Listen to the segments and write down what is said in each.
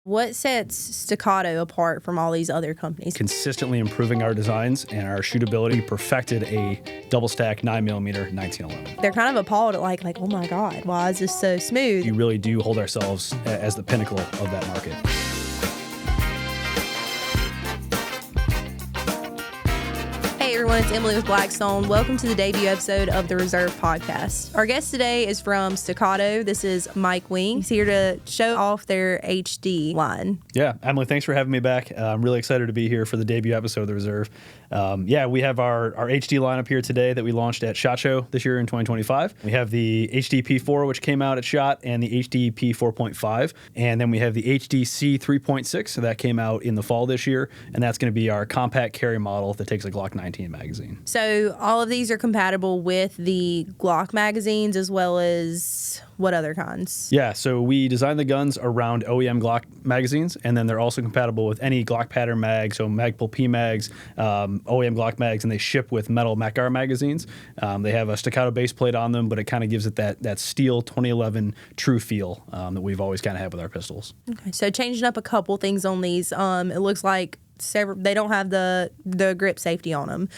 What sets Staccato apart from all these other companies? Consistently improving our designs and our shootability, perfected a double stack 9mm 1911. They're kind of appalled at like, oh my God, why is this so smooth? You really do hold ourselves as the pinnacle of that market. Hey everyone, it's Emily with Blackstone. Welcome to the debut episode of the Reserve Podcast. Our guest today is from Staccato. This is Mike Wing. He's here to show off their HD line. Yeah, Emily, thanks for having me back. I'm really excited to be here for the debut episode of the Reserve. We have our HD lineup here today that we launched at SHOT Show this year in 2025. We have the HD P4, which came out at SHOT, and the HD P4.5. And then we have the HDC 3.6, so that came out in the fall this year. And that's going to be our compact carry model that takes a Glock 19 magazine. So all of these are compatible with the Glock magazines as well as what other kinds? Yeah, so we designed the guns around OEM Glock magazines, and then they're also compatible with any Glock-pattern mag, so Magpul P mags, OEM Glock mags, and they ship with metal Macar magazines. They have a Staccato base plate on them, but it kind of gives it that steel 2011 true feel that we've always kind of had with our pistols. Okay, so changing up a couple things on these, it looks like they don't have the grip safety on them.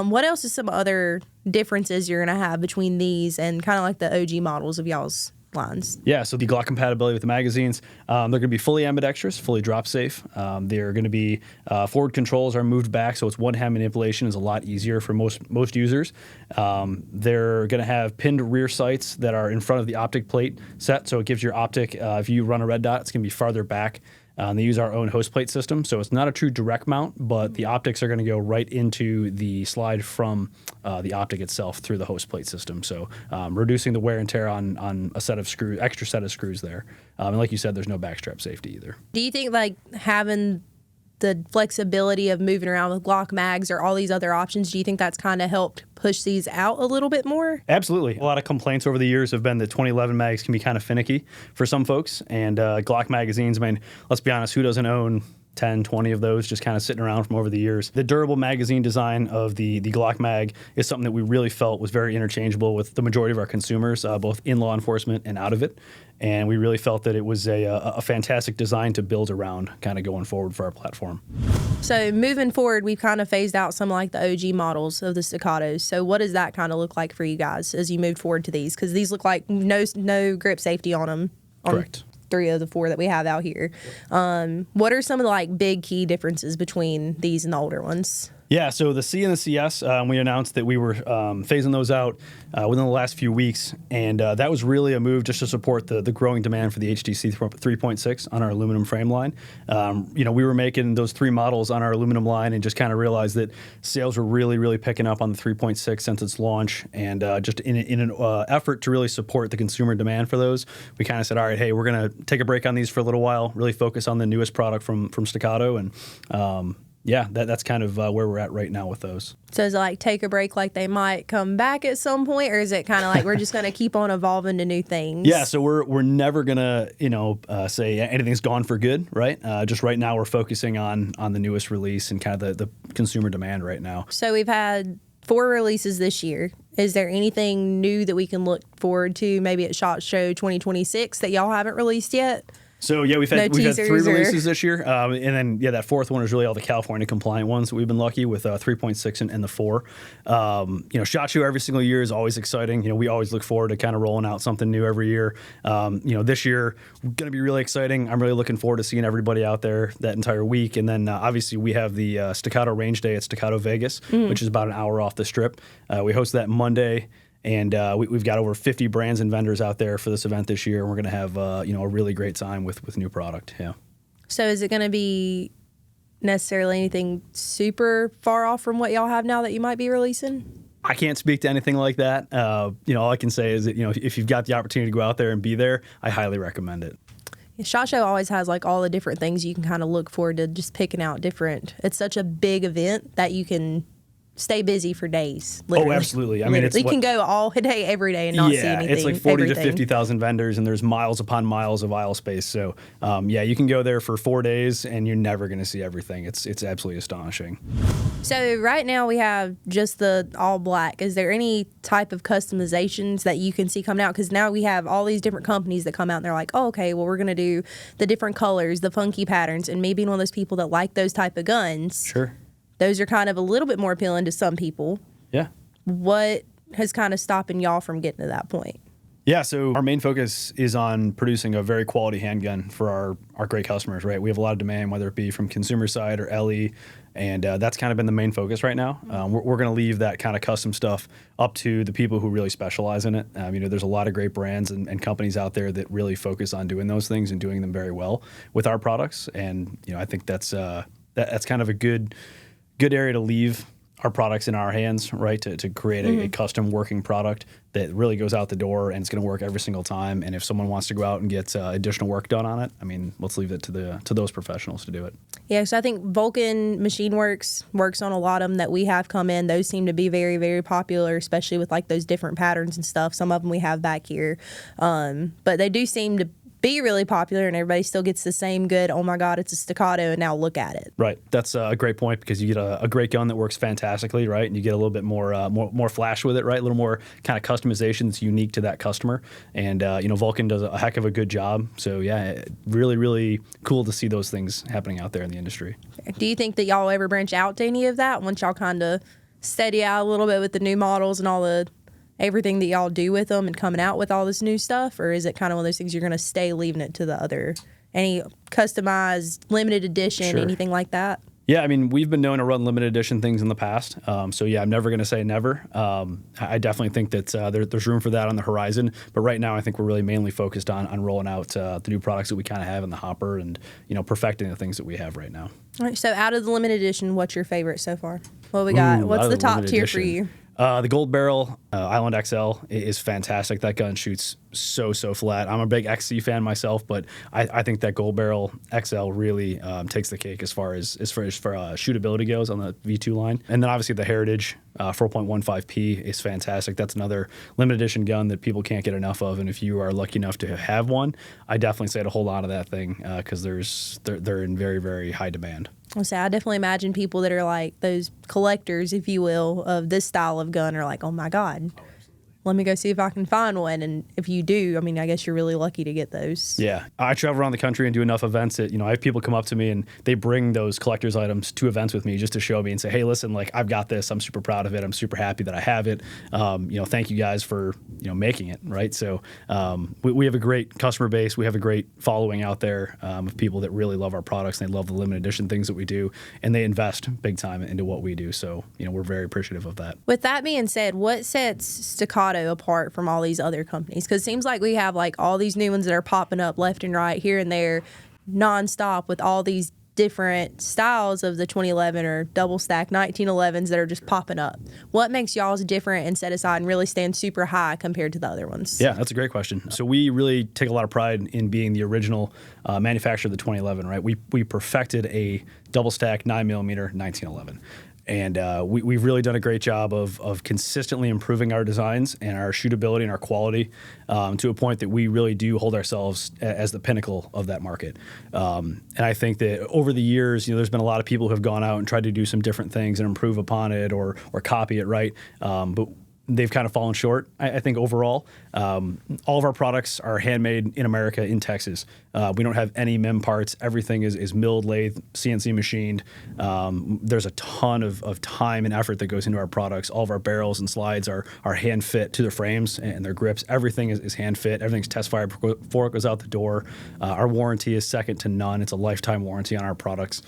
What else is some other differences you're going to have between these and kind of like the OG models of y'all's lines? Yeah, so the Glock compatibility with the magazines, they're going to be fully ambidextrous, fully drop safe. They're going to be forward controls are moved back, so it's one-hand manipulation is a lot easier for most users. They're going to have pinned rear sights that are in front of the optic plate set, so it gives your optic, if you run a red dot, it's going to be farther back. They use our own host plate system, so it's not a true direct mount, but the optics are going to go right into the slide from the optic itself through the host plate system. So reducing the wear and tear on a set of screws, extra set of screws there. And like you said, there's no backstrap safety either. Do you think like having the flexibility of moving around with Glock mags or all these other options, do you think that's kind of helped push these out a little bit more? Absolutely. A lot of complaints over the years have been that 2011 mags can be kind of finicky for some folks. And Glock magazines, I mean, let's be honest, who doesn't own 10, 20 of those just kind of sitting around from over the years? The durable magazine design of the Glock mag is something that we really felt was very interchangeable with the majority of our consumers, both in law enforcement and out of it. And we really felt that it was a fantastic design to build around kind of going forward for our platform. So moving forward, we've kind of phased out some like the OG models of the Staccatos. So what does that kind of look like for you guys as you moved forward to these? Because these look like no grip safety on them. Correct. 3 of the 4 that we have out here. What are some of the like big key differences between these and the older ones? Yeah, so the C and the CS, we announced that we were phasing those out within the last few weeks, and that was really a move just to support the growing demand for the HDC 3.6 on our aluminum frame line. We were making those 3 models on our aluminum line and just kind of realized that sales were really, really picking up on the 3.6 since its launch, and just in an effort to really support the consumer demand for those, we kind of said, all right, hey, we're going to take a break on these for a little while, really focus on the newest product from Staccato, and that's kind of where we're at right now with those. So is it like take a break, like they might come back at some point, or is it kind of like we're just going to keep on evolving to new things? Yeah, so we're never going to, say anything's gone for good, right? Just right now we're focusing on the newest release and kind of the consumer demand right now. So we've had 4 releases this year. Is there anything new that we can look forward to maybe at SHOT Show 2026 that y'all haven't released yet? So yeah, we've had 3 releases this year, and then that 4th one is really all the California compliant ones that we've been lucky with 3.6 and the 4. SHOT Show every single year is always exciting. We always look forward to kind of rolling out something new every year. This year going to be really exciting. I'm really looking forward to seeing everybody out there that entire week, and then obviously we have the Staccato Range Day at Staccato Vegas, which is about an hour off the Strip. We host that Monday. And we've got over 50 brands and vendors out there for this event this year. And we're going to have a really great time with new product. Yeah. So is it going to be necessarily anything super far off from what y'all have now that you might be releasing? I can't speak to anything like that. All I can say is that if you've got the opportunity to go out there and be there, I highly recommend it. SHOT Show always has like all the different things you can kind of look forward to, just picking out different. It's such a big event that you can stay busy for days. Literally. Oh, absolutely. I mean, you can go all day, every day, and not see anything. It's like 40 everything. to 50,000 vendors, and there's miles upon miles of aisle space. So, you can go there for 4 days, and you're never going to see everything. It's absolutely astonishing. So right now we have just the all black. Is there any type of customizations that you can see coming out? Because now we have all these different companies that come out and they're like, oh, okay, well, we're going to do the different colors, the funky patterns, and maybe one of those people that like those type of guns. Sure. Those are kind of a little bit more appealing to some people. Yeah. What has kind of stopping y'all from getting to that point? Yeah, so our main focus is on producing a very quality handgun for our great customers, right? We have a lot of demand, whether it be from consumer side or LE, and that's kind of been the main focus right now. We're going to leave that kind of custom stuff up to the people who really specialize in it. There's a lot of great brands and companies out there that really focus on doing those things and doing them very well with our products, and I think that's kind of a good area to leave our products in our hands, right? To create a custom working product that really goes out the door and it's going to work every single time. And if someone wants to go out and get additional work done on it, let's leave it to those professionals to do it. Yeah, so I think Vulcan Machine Works works on a lot of them that we have come in. Those seem to be very, very popular, especially with like those different patterns and stuff. Some of them we have back here, but they do seem to be really popular, and everybody still gets the same good, oh my God, it's a Staccato, and now look at it. Right. That's a great point, because you get a great gun that works fantastically, right? And you get a little bit more flash with it, right? A little more kind of customization that's unique to that customer. And, Vulcan does a heck of a good job. So, yeah, really, really cool to see those things happening out there in the industry. Do you think that y'all ever branch out to any of that once y'all kind of steady out a little bit with the new models and all the everything that y'all do with them and coming out with all this new stuff? Or is it kind of one of those things you're going to stay leaving it to the other, any customized, limited edition, Sure. anything like that? Yeah, we've been known to run limited edition things in the past. I'm never going to say never. I definitely think that there's room for that on the horizon. But right now, I think we're really mainly focused on rolling out the new products that we kind of have in the hopper and, perfecting the things that we have right now. All right, so out of the limited edition, what's your favorite so far? What we got? What's the top tier for you? The Gold Barrel Island XL is fantastic. That gun shoots so flat. I'm a big XC fan myself, but I think that Gold Barrel XL really takes the cake as far as shootability goes on the V2 line. And then obviously the Heritage 4.15P is fantastic. That's another limited edition gun that people can't get enough of. And if you are lucky enough to have one, I definitely say to hold on to that thing, because they're in very, very high demand. I definitely imagine people that are like those collectors, if you will, of this style of gun are like, oh my God, let me go see if I can find one. And if you do, I guess you're really lucky to get those. Yeah. I travel around the country and do enough events that, I have people come up to me and they bring those collector's items to events with me just to show me and say, hey, listen, like, I've got this. I'm super proud of it. I'm super happy that I have it. Thank you guys for, making it, right? So we have a great customer base. We have a great following out there of people that really love our products and they love the limited edition things that we do, and they invest big time into what we do. So, we're very appreciative of that. With that being said, what sets Staccato apart from all these other companies? Because it seems like we have like all these new ones that are popping up left and right here and there nonstop with all these different styles of the 2011 or double stack 1911s that are just popping up. What makes y'all's different and set aside and really stand super high compared to the other ones? Yeah, that's a great question. So we really take a lot of pride in being the original manufacturer of the 2011, right? We perfected a double stack 9mm 1911. And we've really done a great job of consistently improving our designs and our shootability and our quality to a point that we really do hold ourselves as the pinnacle of that market. And I think that over the years, there's been a lot of people who have gone out and tried to do some different things and improve upon it or copy it, right? But they've kind of fallen short, I think, overall. All of our products are handmade in America, in Texas. We don't have any MIM parts. Everything is milled, lathe, CNC machined. There's a ton of time and effort that goes into our products. All of our barrels and slides are hand fit to their frames and their grips. Everything is hand fit. Everything's test fired before it goes out the door. Our warranty is second to none. It's a lifetime warranty on our products.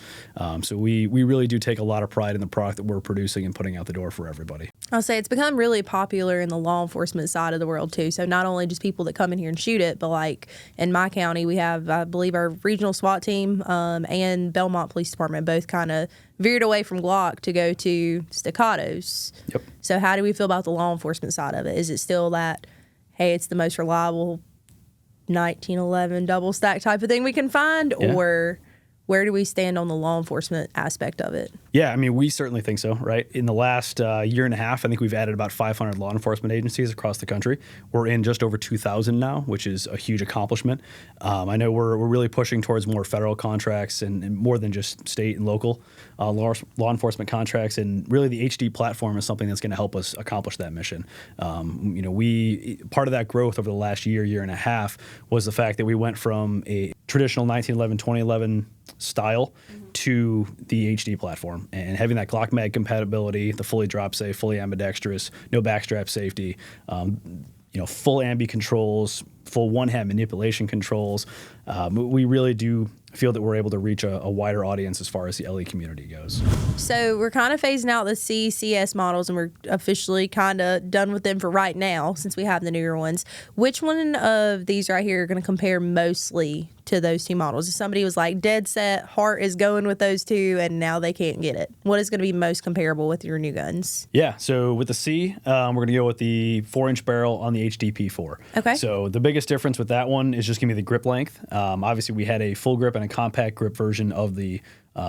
So we really do take a lot of pride in the product that we're producing and putting out the door for everybody. I'll say it's become really popular in the law enforcement side of the world too. So not only just people that come in here and shoot it, but like in my county, we have, I believe, our regional SWAT team and Belmont Police Department both kind of veered away from Glock to go to Staccatos. Yep. So how do we feel about the law enforcement side of it? Is it still that, hey, it's the most reliable 1911 double stack type of thing we can find, Yeah. or Where do we stand on the law enforcement aspect of it? Yeah, I mean, we certainly think so, right? In the last year and a half, I think we've added about 500 law enforcement agencies across the country. We're in just over 2,000 now, which is a huge accomplishment. I know we're really pushing towards more federal contracts and more than just state and local law enforcement contracts. And really, the HD platform is something that's going to help us accomplish that mission. Part of that growth over the last year and a half was the fact that we went from a traditional 1911, 2011 style to the HD platform, and having that Glock mag compatibility, the fully drop safe, fully ambidextrous, no backstrap safety, full ambi controls, full one-hand manipulation controls. We really do feel that we're able to reach a wider audience as far as the LE community goes. So we're kind of phasing out the CS models, and we're officially kind of done with them for right now since we have the newer ones. Which one of these right here are going to compare mostly to those two models? If somebody was like dead set, heart is going with those two, and now they can't get it, what is going to be most comparable with your new guns? Yeah, so with the C, we're going to go with the 4-inch barrel on the HDP4. Okay. So the biggest difference with that one is just going to be the grip length. Obviously, we had a full grip and a compact grip version of the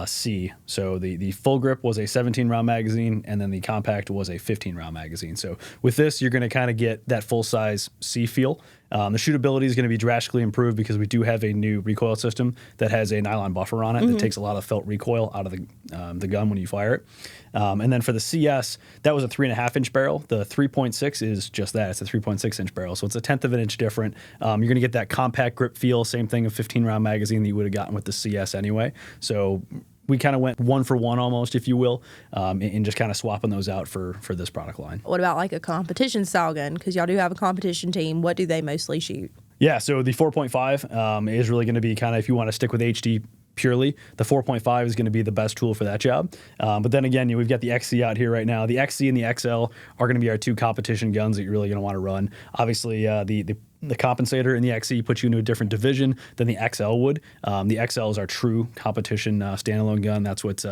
C. So the full grip was a 17-round magazine, and then the compact was a 15-round magazine. So with this, you're going to kind of get that full-size C feel. The shootability is going to be drastically improved because we do have a new recoil system that has a nylon buffer on it that takes a lot of felt recoil out of the gun when you fire it. And then for the CS, that was a 3.5-inch barrel. The 3.6 is just that. It's a 3.6-inch barrel. So it's a 1/10 of an inch different. You're going to get that compact grip feel, same thing, a 15-round magazine that you would have gotten with the CS anyway. So we kind of went one for one almost, if you will, and just kind of swapping those out for this product line. What about like a competition style gun? Because y'all do have a competition team. What do they mostly shoot? Yeah, so the 4.5 is really going to be kind of, if you want to stick with HD purely, the 4.5 is going to be the best tool for that job. But then again, we've got the XC out here right now. The XC and the XL are going to be our two competition guns that you're really going to want to run. Obviously, the compensator in the XC puts you into a different division than the XL would. The XL is our true competition standalone gun. That's what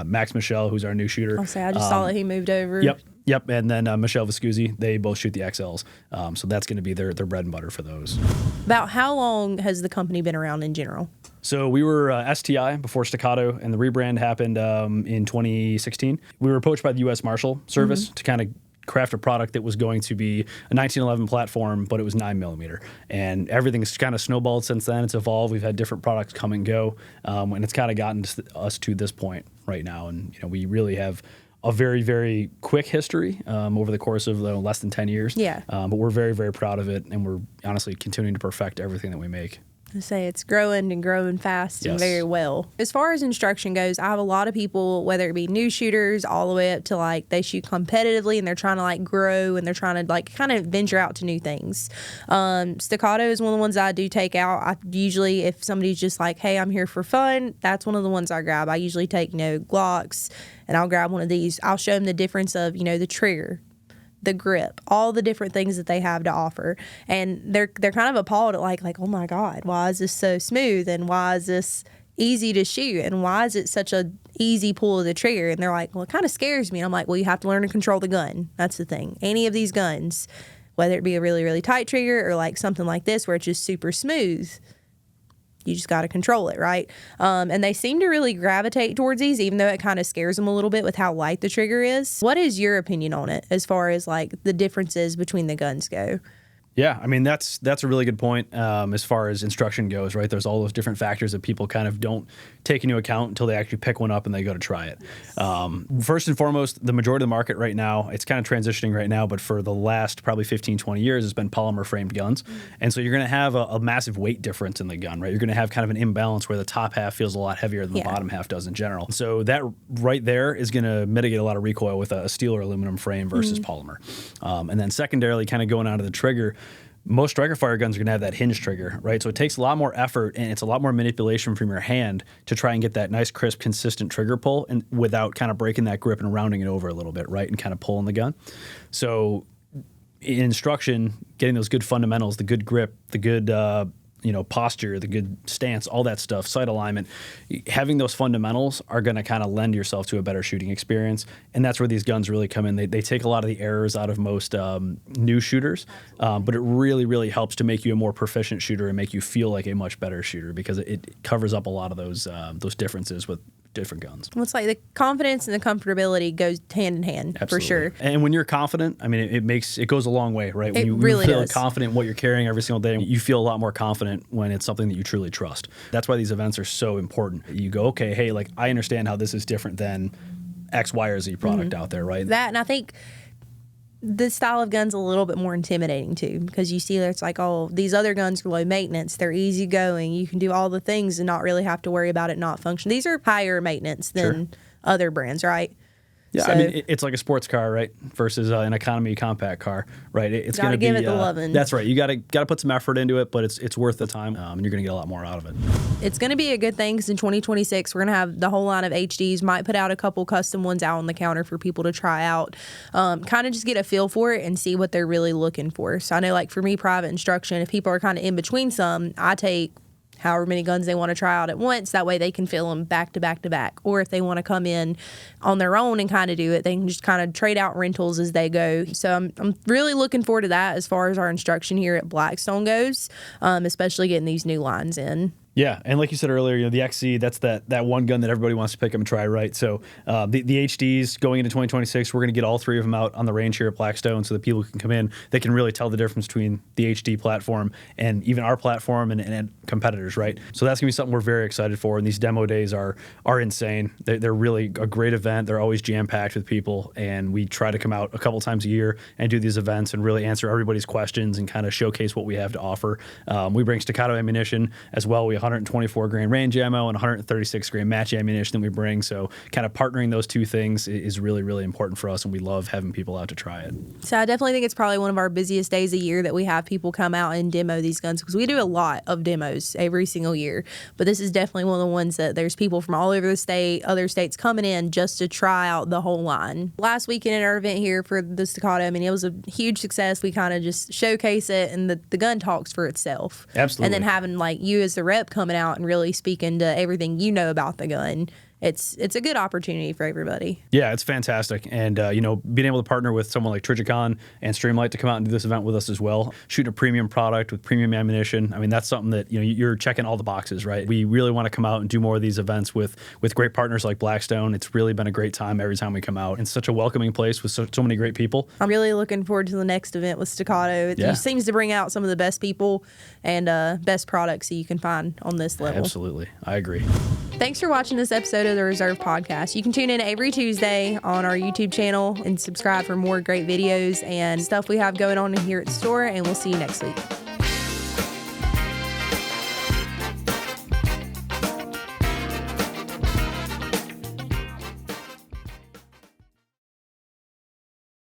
Max Michel, who's our new shooter. I'll say I just saw that he moved over. Yep, and then Michelle Viscusi, they both shoot the XLs. So that's going to be their bread and butter for those. About how long has the company been around in general? So we were STI before Staccato, and the rebrand happened in 2016. We were approached by the U.S. Marshal Service to kind of craft a product that was going to be a 1911 platform, but it was 9mm. And everything's kind of snowballed since then. It's evolved. We've had different products come and go, and it's kind of gotten us to this point right now. And we really have a very, very quick history over the course of less than 10 years. Yeah. But we're very, very proud of it, and we're honestly continuing to perfect everything that we make. I say it's growing and growing fast and very well. As far as instruction goes, I have a lot of people, whether it be new shooters all the way up to like they shoot competitively and they're trying to like grow and they're trying to like kind of venture out to new things. Staccato is one of the ones I do take out. I usually, if somebody's just like, hey, I'm here for fun, that's one of the ones I grab. I usually take, Glocks, and I'll grab one of these. I'll show them the difference of, the trigger, the grip, all the different things that they have to offer, and they're kind of appalled at like oh my god, why is this so smooth, and why is this easy to shoot, and why is it such a easy pull of the trigger? And they're like, well, it kind of scares me. And I'm like, well, you have to learn to control the gun. That's the thing. Any of these guns, whether it be a really, really tight trigger or like something like this where it's just super smooth, you just got to control it, right? And they seem to really gravitate towards these, even though it kind of scares them a little bit with how light the trigger is. What is your opinion on it as far as like the differences between the guns go? Yeah, I mean, that's a really good point as far as instruction goes, right? There's all those different factors that people kind of don't take into account until they actually pick one up and they go to try it. First and foremost, the majority of the market right now, it's kind of transitioning right now, but for the last probably 15, 20 years, it's been polymer framed guns. And so you're going to have a massive weight difference in the gun, right? You're going to have kind of an imbalance where the top half feels a lot heavier than the bottom half does in general. So that right there is going to mitigate a lot of recoil with a steel or aluminum frame versus polymer. And then secondarily, kind of going on to the trigger, most striker fire guns are going to have that hinge trigger, right? So it takes a lot more effort and it's a lot more manipulation from your hand to try and get that nice, crisp, consistent trigger pull and without kind of breaking that grip and rounding it over a little bit, right? And kind of pulling the gun. So in instruction, getting those good fundamentals, the good grip, the good posture, the good stance, all that stuff, sight alignment. Having those fundamentals are going to kind of lend yourself to a better shooting experience, and that's where these guns really come in. They take a lot of the errors out of most new shooters, but it really, really helps to make you a more proficient shooter and make you feel like a much better shooter because it covers up a lot of those differences with different guns. Well, it's like the confidence and the comfortability goes hand in hand. Absolutely. For sure. And when you're confident, I mean, it goes a long way, right? When you really feel does. confident in what you're carrying every single day, you feel a lot more confident when it's something that you truly trust. That's why these events are so important. You go, okay, hey, like I understand how this is different than X, Y, or Z product out there, right? That, and I think the style of gun's a little bit more intimidating too, because you see that it's like, oh, these other guns are low maintenance, they're easy going, you can do all the things and not really have to worry about it not function. These are higher maintenance than other brands, right? Yeah, So, I mean, it's like a sports car, right, versus an economy compact car, right? It's going to be give it the loving. That's right. You got to put some effort into it, but it's worth the time, and you're going to get a lot more out of it. It's going to be a good thing because in 2026 we're going to have the whole line of HDs. Might put out a couple custom ones out on the counter for people to try out, kind of just get a feel for it and see what they're really looking for. So I know, like for me, private instruction, if people are kind of in between some, I take however many guns they want to try out at once. That way they can fill them back to back to back. Or if they want to come in on their own and kind of do it, they can just kind of trade out rentals as they go. So I'm really looking forward to that as far as our instruction here at Blackstone goes, especially getting these new lines in. Yeah, and like you said earlier, the XC, that's that one gun that everybody wants to pick up and try, right? So the HDs going into 2026, we're going to get all three of them out on the range here at Blackstone so that people can come in. They can really tell the difference between the HD platform and even our platform and competitors, right? So that's going to be something we're very excited for, and these demo days are insane. They're really a great event. They're always jam-packed with people, and we try to come out a couple times a year and do these events and really answer everybody's questions and kind of showcase what we have to offer. We bring Staccato ammunition as well. We 124 grain range ammo and 136 grain match ammunition that we bring. So kind of partnering those two things is really, really important for us, and we love having people out to try it. So I definitely think it's probably one of our busiest days a year that we have people come out and demo these guns, because we do a lot of demos every single year. But this is definitely one of the ones that there's people from all over the state, other states coming in just to try out the whole line. Last weekend at our event here for the Staccato, I mean, it was a huge success. We kind of just showcase it, and the gun talks for itself. Absolutely. And then having like you as the rep coming out and really speaking to everything you know about the gun, it's a good opportunity for everybody. Yeah, it's fantastic. And, being able to partner with someone like Trigicon and Streamlight to come out and do this event with us as well, shooting a premium product with premium ammunition, I mean, that's something that, you're checking all the boxes, right? We really want to come out and do more of these events with great partners like Blackstone. It's really been a great time every time we come out. It's such a welcoming place with so many great people. I'm really looking forward to the next event with Staccato. It just seems to bring out some of the best people and best products that you can find on this level. Absolutely. I agree. Thanks for watching this episode of the Reserve Podcast. You can tune in every Tuesday on our YouTube channel and subscribe for more great videos and stuff we have going on here at the store, and we'll see you next week.